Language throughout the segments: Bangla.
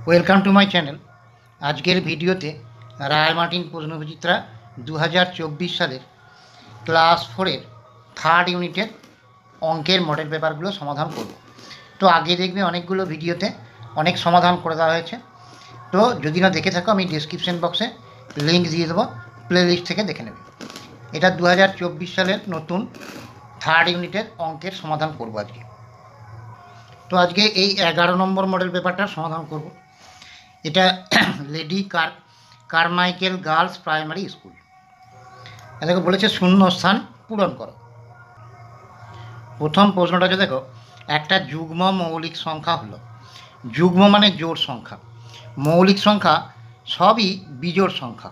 Welcome to my channel. আজকের ভিডিওতে রায় মার্টিন প্রশ্নবিচিত্রা 2024 সালের ক্লাস 4-এর থার্ড ইউনিটের অঙ্কের মডেল পেপারগুলো সমাধান করব। তো আগে দেখবে অনেকগুলো ভিডিওতে অনেক সমাধান করে দেওয়া হয়েছে। তো যদি না দেখে থাকো আমি ডেসক্রিপশন বক্সে লিঙ্ক দিয়ে দেবো, প্লে লিস্ট থেকে দেখে নেবে। এটা 2024 সালের নতুন থার্ড ইউনিটের অঙ্কের সমাধান করব আজকে। তো আজকে এই 11 নম্বর মডেল পেপারটার সমাধান করব। এটা lady Carmichael girls primary school. এটাকে বলেছে শূন্য স্থান পূরণ করো। প্রথম প্রশ্নটাকে দেখো, একটা যুগ্ম মৌলিক সংখ্যা হলো, যুগ্ম মানে জোড় সংখ্যা, মৌলিক সংখ্যা সবই বিজোড় সংখ্যা,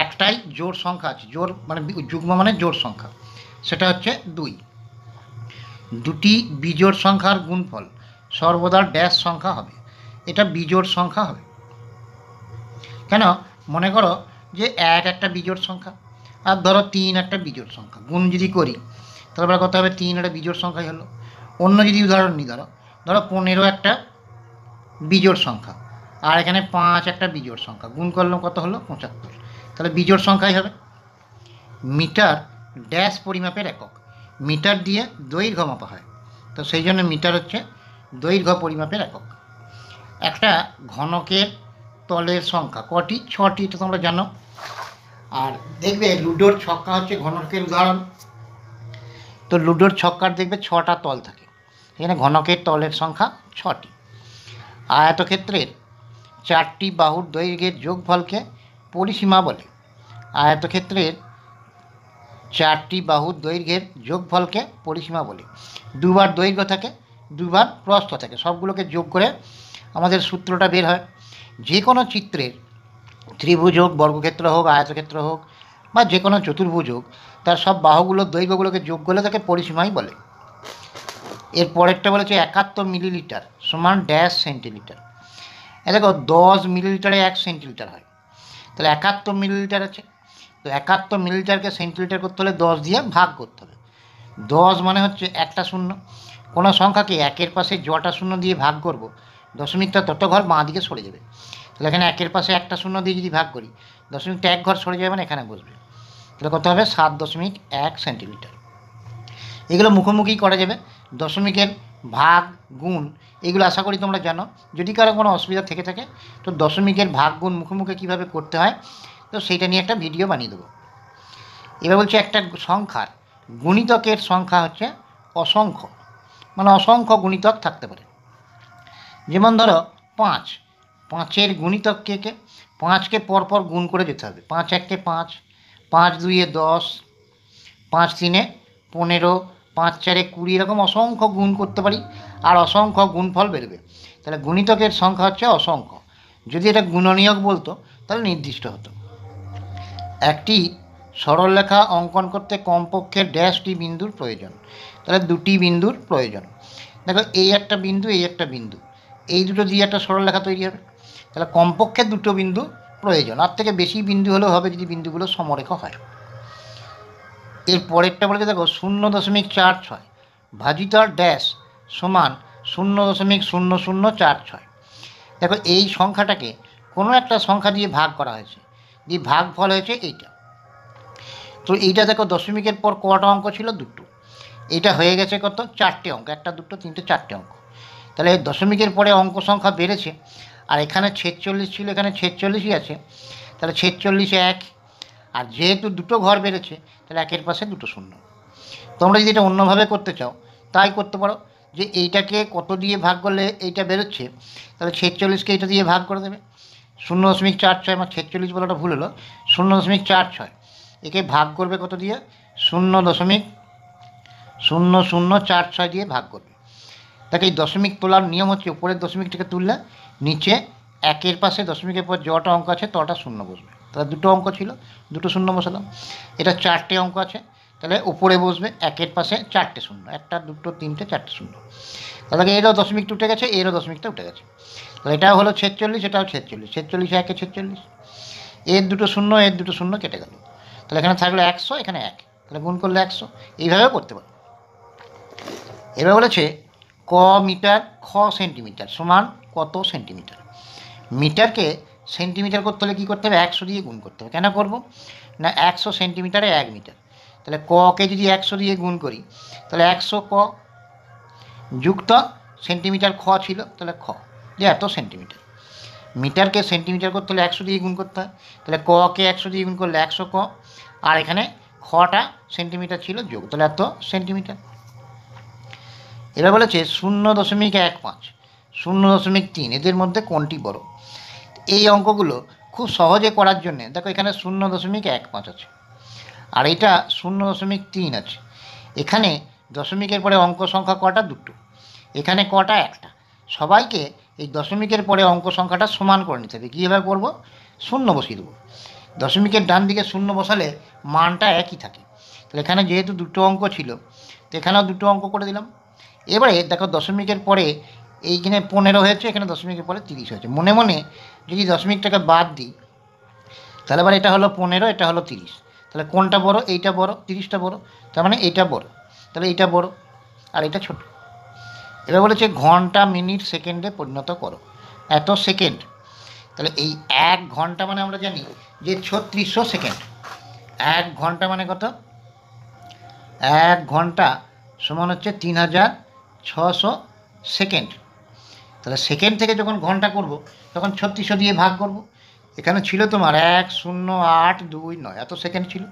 একটাই জোড় সংখ্যা আছে, জোড় মানে যুগ্ম মানে জোড় সংখ্যা, সেটা হচ্ছে 2। দুটি বিজোড় সংখ্যার গুণফল সর্বদা ড্যাশ সংখ্যা হবে, এটা বিজোড় সংখ্যা হবে। কেন? মনে করো যে 1 একটা বিজোড় সংখ্যা, আর ধরো 3 একটা বিজোড় সংখ্যা, গুণ যদি করি তারপরে কত হবে? 3 একটা বিজোড় সংখ্যাই হলো। অন্য যদি উদাহরণ নিই, ধরো 15 একটা বিজোড় সংখ্যা, আর এখানে 5 একটা বিজোড় সংখ্যা, গুণ করলাম কত হলো? 75। তাহলে বিজোড় সংখ্যাই হবে। মিটার ড্যাশ পরিমাপের একক, মিটার দিয়ে দৈর্ঘ্য মাপা হয়, তো সেই জন্য মিটার হচ্ছে দৈর্ঘ্য পরিমাপের একক। একটা ঘনকের তলের সংখ্যা কটি? 6টি, এটা তোমরা জানো। আর দেখবে লুডোর ছক্কা হচ্ছে ঘনকের উদাহরণ। তো লুডোর ছক্কার দেখবে 6টা তল থাকে, এখানে ঘনকের তলের সংখ্যা 6টি। আয়তক্ষেত্রের 4টি বাহুর দৈর্ঘ্যের যোগফলকে পরিসীমা বলে। আয়তক্ষেত্রের 4টি বাহুর দৈর্ঘ্যের যোগফলকে পরিসীমা বলে। দুবার দৈর্ঘ্য থাকে, দুবার প্রস্থ থাকে, সবগুলোকে যোগ করে আমাদের সূত্রটা বের হয়। যে কোনো চিত্রের ত্রিভুজ হোক, বর্গক্ষেত্র হোক, আয়তক্ষেত্র হোক, বা যে কোনো চতুর্ভুজ হোক, তার সব বাহুগুলোর দৈর্ঘ্যগুলোকে যোগ করলে তাকে পরিসীমাই বলে। এর পরেরটা বলেছে 71 মিলিলিটার সমান ড্যাশ সেন্টিলিটার। দেখো 10 মিলিলিটারে 1 সেন্টিলিটার হয়, তাহলে 71 মিলিলিটার আছে। তো 71 মিলিলিটারকে সেন্টিলিটার করতে হলে 10 দিয়ে ভাগ করতে হবে। 10 মানে হচ্ছে একটা শূন্য। কোনো সংখ্যাকে 1-এর পাশে যটা শূন্য দিয়ে ভাগ করব, দশমিকটা তত ঘর বাঁ দিকে সরে যাবে। তাহলে এখানে 1-এর পাশে একটা শূন্য দিয়ে যদি ভাগ করি, দশমিকটা 1 ঘর সরে যাবে, মানে এখানে বসবে। তাহলে কত হবে? 7.1 সেন্টিমিটার। এগুলো মুখোমুখি করা যাবে। দশমিকের ভাগ গুণ এগুলো আশা করি তোমরা জানো। যদি কারো কোনো অসুবিধা থেকে থাকে তো দশমিকের ভাগ গুণ মুখোমুখি কীভাবে করতে হয়, তো সেইটা নিয়ে একটা ভিডিও বানিয়ে দেবো। এবার বলছে একটা সংখ্যার গুণিতকের সংখ্যা হচ্ছে অসংখ্য, মানে অসংখ্য গুণিতক থাকতে পারে। যেমন ধরো 5, 5-এর গুণিতক কে? 5কে পরপর গুণ করে যেতে হবে। 5 1-এ 5, 5 2-এ 10, 5 3-এ 15, 5 4-এ 20, এরকম অসংখ্য গুণ করতে পারি, আর অসংখ্য গুণফল বেরোবে। তাহলে গুণিতকের সংখ্যা হচ্ছে অসংখ্য। যদি এটা গুণনীয়ক বলতো তাহলে নির্দিষ্ট হতো। একটি সরলরেখা অঙ্কন করতে কমপক্ষে ড্যাশটি বিন্দুর প্রয়োজন, তাহলে 2টি বিন্দুর প্রয়োজন। দেখো এই একটা বিন্দু, এই একটা বিন্দু, এই দুটো দিয়ে একটা সরলরেখা তৈরি হবে, তাহলে কমপক্ষে 2টো বিন্দু প্রয়োজন। আর থেকে বেশি বিন্দু হলেও হবে যদি বিন্দুগুলো সমরেখা হয়। এর পরেরটা বলেছে দেখো 0.46 ভাজিত ড্যাশ সমান 0.0046। দেখো এই সংখ্যাটাকে কোনো একটা সংখ্যা দিয়ে ভাগ করা হয়েছে, দিয়ে ভাগফল হয়েছে এইটা। তো এইটা দেখো দশমিকের পর কটা অঙ্ক ছিল? 2টো। এইটা হয়ে গেছে কত? 4টে অঙ্ক, 1 2 3 4টে অঙ্ক। তাহলে দশমিকের পরে অঙ্ক সংখ্যা বেড়েছে, আর এখানে 46 ছিল, এখানে 46ই আছে, তাহলে 46-এ 1, আর যেহেতু 2টো ঘর বেড়েছে তাহলে 1-এর পাশে 2টো শূন্য। তোমরা যদি এটা অন্যভাবে করতে চাও তাই করতে পারো, যে এইটাকে কত দিয়ে ভাগ করলে এইটা বেরোচ্ছে, তাহলে 46কে এইটা দিয়ে ভাগ করে দেবে। 0.46, আমার 46 বলাটা ভুল হলো, 0.46, একে ভাগ করবে কত দিয়ে? 0.0046 দিয়ে ভাগ করবে। তাকে এই দশমিক তোলার নিয়ম হচ্ছে উপরের দশমিকটাকে তুললে নিচে 1-এর পাশে দশমিকের পর যটা অঙ্ক আছে তটা শূন্য বসবে। তাহলে 2টো অঙ্ক ছিল, 2টো শূন্য বসালাম। এটা 4টে অঙ্ক আছে, তাহলে উপরে বসবে 1-এর পাশে 4টে শূন্য, 1 2 3 4টে শূন্য। তাহলে এরও দশমিকটা উঠে গেছে, এরও দশমিকটা উঠে গেছে। তাহলে এটাও হলো 46, এটাও 46, 46 1-এ 46, এর 2টো শূন্য, এর 2টো শূন্য কেটে গেল। তাহলে এখানে থাকলো 100, এখানে 1, তাহলে গুণ করলে 100। এইভাবেও করতে পারো। এবার বলেছে ক মিটার খ সেন্টিমিটার সমান কত সেন্টিমিটার। মিটারকে সেন্টিমিটার করতে হলে কী করতে হবে? 100 দিয়ে গুণ করতে হবে। কেন করব না, 100 সেন্টিমিটারে 1 মিটার। তাহলে ককে যদি 100 দিয়ে গুণ করি তাহলে 100 ক যুক্ত সেন্টিমিটার খ ছিল, তাহলে খ যে এত সেন্টিমিটার। মিটারকে সেন্টিমিটার করতে হলে 100 দিয়ে গুণ করতে হয়, তাহলে ককে 100 দিয়ে গুণ করলে 100 ক, আর এখানে খটা সেন্টিমিটার ছিল যোগ, তাহলে এত সেন্টিমিটার। এবার বলেছে 0.15, 0.3 এদের মধ্যে কোনটি বড়? এই অঙ্কগুলো খুব সহজে করার জন্য দেখো এখানে 0.15 আছে আর এটা 0.3 আছে। এখানে দশমিকের পরে অঙ্ক সংখ্যা কটা? দুটো। এখানে কটা? একটা। সবাইকে এই দশমিকের পরে অঙ্ক সংখ্যাটা সমান করে নিতে হবে। কীভাবে করবো? শূন্য বসিয়ে দেবো। দশমিকের ডান দিকে শূন্য বসালে মানটা একই থাকে। তাহলে এখানে যেহেতু দুটো অঙ্ক ছিল তো এখানেও দুটো অঙ্ক করে দিলাম। এবারে দেখো দশমিকের পরে এইখানে 15 হয়েছে, এখানে দশমিকের পরে 30 হয়েছে। মনে মনে যদি দশমিকটাকে বাদ দিই তাহলে এবার এটা হলো 15, এটা হলো 30। তাহলে কোনটা বড়? এইটা বড়, 30টা বড়। তার মানে এইটা বড়, তাহলে এইটা বড় আর এটা ছোট। এবার বলেছে ঘন্টা মিনিট সেকেন্ডে পরিণত করো। এত সেকেন্ড, তাহলে এই 1 ঘন্টা মানে আমরা জানি যে 3600 সেকেন্ড। 1 ঘন্টা মানে কত? 1 ঘন্টা সমান হচ্ছে 3600 সেকেন্ড। তাহলে সেকেন্ড থেকে যখন ঘন্টা করব তখন 3600 দিয়ে ভাগ করব। এখানে ছিল তোমার 108229, এত সেকেন্ড ছিল।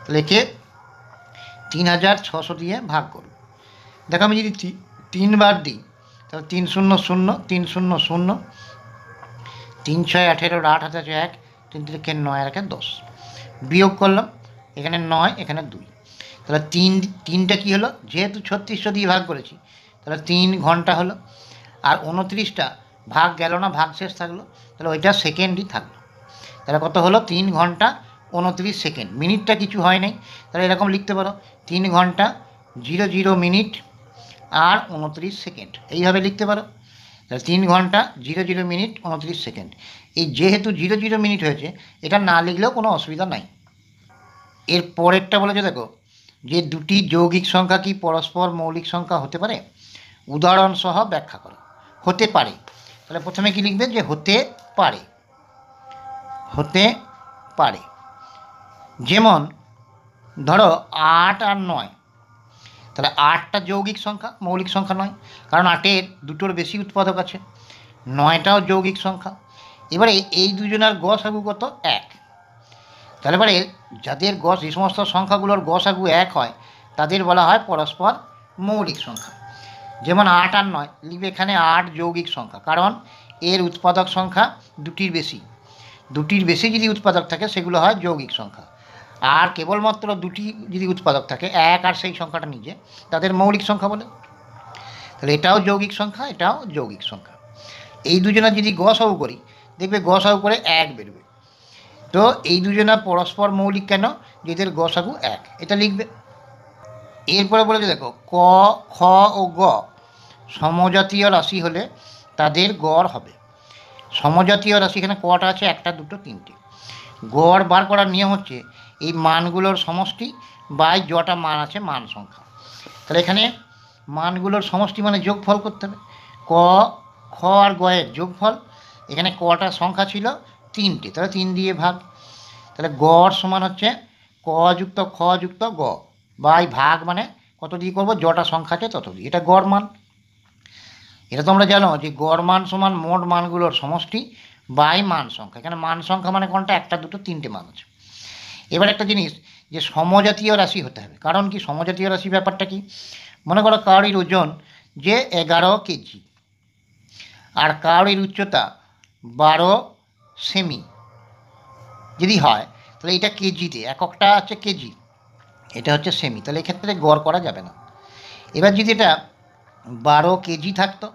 তাহলে একে 3600 দিয়ে ভাগ করব। দেখো আমি যদি 3 বার দিই তাহলে 3 0 0 3 0 0, 3 6 18, 8 হাতে আছে 1, 3 3 9 আর 10। বিয়োগ করলাম, এখানে 9, এখানে 2। তাহলে তিনটা কী হলো? যেহেতু 3600 দিয়ে ভাগ করেছি তাহলে 3 ঘন্টা হলো। আর 29টা ভাগ গেল না, ভাগ শেষ থাকলো, তাহলে ওইটা সেকেন্ডই থাকলো। তাহলে কত হলো? 3 ঘন্টা 29 সেকেন্ড। মিনিটটা কিছু হয় নাই, তাহলে এরকম লিখতে পারো 3 ঘন্টা 00 মিনিট আর 29 সেকেন্ড, এইভাবে লিখতে পারো। তাহলে 3 ঘন্টা 00 মিনিট 29 সেকেন্ড। এই যেহেতু 00 মিনিট হয়েছে এটা না লিখলেও কোনো অসুবিধা নাই। এর পরেরটা বলেছে দেখো যে দুটি যৌগিক সংখ্যা কি পরস্পর মৌলিক সংখ্যা হতে পারে? উদাহরণ সহ ব্যাখ্যা করো। হতে পারে, তাহলে প্রথমে কি লিখবে? যে হতে পারে। হতে পারে যেমন ধরো 8 আর 9, তাহলে 8টা যৌগিক সংখ্যা, মৌলিক সংখ্যা নয়, কারণ 8-এর দুটোর বেশি উৎপাদক আছে। 9টাও যৌগিক সংখ্যা। এবারে এই দুজনের গসাগু কত? 1। তাহলে এবারে যাদের এই সমস্ত সংখ্যাগুলোর গসাগু 1 হয় তাদের বলা হয় পরস্পর মৌলিক সংখ্যা। যেমন 8 আর 9 লিখবে এখানে 8 যৌগিক সংখ্যা, কারণ এর উৎপাদক সংখ্যা দুটির বেশি। দুটির বেশি যদি উৎপাদক থাকে সেগুলো হয় যৌগিক সংখ্যা। আর কেবলমাত্র দুটি যদি উৎপাদক থাকে, 1 আর সেই সংখ্যাটা নিজে, তাদের মৌলিক সংখ্যা বলে। তাহলে এটাও যৌগিক সংখ্যা, এটাও যৌগিক সংখ্যা। এই দুজনের যদি গসাগু করি দেখবে গসাগু করে 1 বেরোবে। তো এই দুজনা পরস্পর মৌলিক কেন? যেদের গসাগু 1, এটা লিখবে। এরপরে বলেছে দেখো ক, খ ও গ সমজাতীয় রাশি হলে তাদের গড় হবে। সমজাতীয় রাশি এখানে কটা আছে? 1 2 3টে। গড় বার করার নিয়ম হচ্ছে এই মানগুলোর সমষ্টি বাই যটা মান আছে মান সংখ্যা। তাহলে এখানে মানগুলোর সমষ্টি মানে যোগফল করতে হবে। ক, খ আর গ এর যোগফল। এখানে কটা সংখ্যা ছিল? 3টে, তাহলে 3 দিয়ে ভাগ। তাহলে গড় সমান হচ্ছে ক যুক্ত খ যুক্ত গ বাই ভাগ, মানে কত দিয়ে করবো? যটা সংখ্যা আছে তত দিয়ে। এটা গড় মান। এটা তোমরা জানো যে গড় মান সমান মোট মানগুলোর সমষ্টি বাই মান সংখ্যা। এখানে মান সংখ্যা মানে কোনটা? 1 2 3টে মান আছে। এবার একটা জিনিস, যে সমজাতীয় রাশি হতে হবে। কারণ কি সমজাতীয় রাশি ব্যাপারটা কি? মনে করো কারোর ওজন যে 11 কেজি আর কারোর উচ্চতা 12 সেমি যদি হয় তাহলে এটা কেজিতে, এককটা হচ্ছে কেজি, এটা হচ্ছে সেমি, তাহলে এক্ষেত্রে গড় করা যাবে না। এবার যদি এটা 12 কেজি থাকতো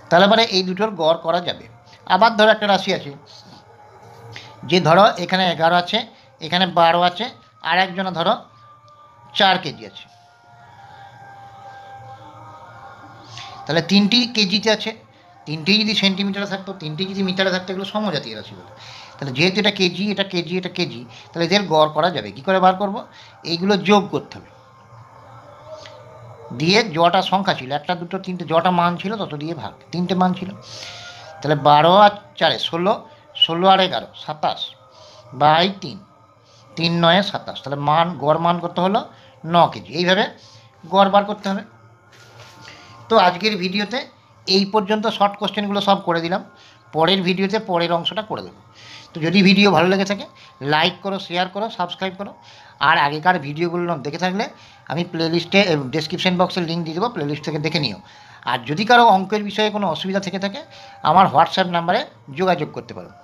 তাহলে পরে এই দুটোর গড় করা যাবে। আবার ধরো একটা রাশি আছে যে ধরো এখানে 11 আছে, এখানে 12 আছে, আর একজনে ধরো 4 কেজি আছে, তাহলে 3টি কেজিতে আছে, 3টেই যদি সেন্টিমিটারে থাকতো, 3টেই যদি মিটারে থাকতো, এগুলো সমজাতীয় রাশি বলে। তাহলে যেহেতু এটা কেজি, এটা কেজি, এটা কেজি, তাহলে এদের গড় করা যাবে। কী করে বার করব? এইগুলো যোগ করতে হবে, দিয়ে যটা সংখ্যা ছিল 1 2 3টে, যটা মান ছিল তত দিয়ে ভাগ। 3টে মান ছিল, তাহলে 12 আর 4 16, 16 আর 11 27 বাই 3, 3 9 27, তাহলে গড় মান কত হলো 9 কেজি। এইভাবে গড় বার করতে হবে। তো আজকের ভিডিওতে এই পর্যন্ত শর্ট কোশ্চেনগুলো সব করে দিলাম, পরের ভিডিওতে পরের অংশটা করে দেবো। তো যদি ভিডিও ভালো লেগে থাকে লাইক করো, শেয়ার করো, সাবস্ক্রাইব করো। আর আগেকার ভিডিওগুলো দেখে থাকলে আমি প্লেলিস্টে ডেসক্রিপশন বক্সে লিঙ্ক দিয়ে দেবো, প্লেলিস্ট থেকে দেখে নিও। আর যদি কারো অঙ্কের বিষয়ে কোনো অসুবিধা থেকে থাকে আমার হোয়াটসঅ্যাপ নাম্বারে যোগাযোগ করতে পারো।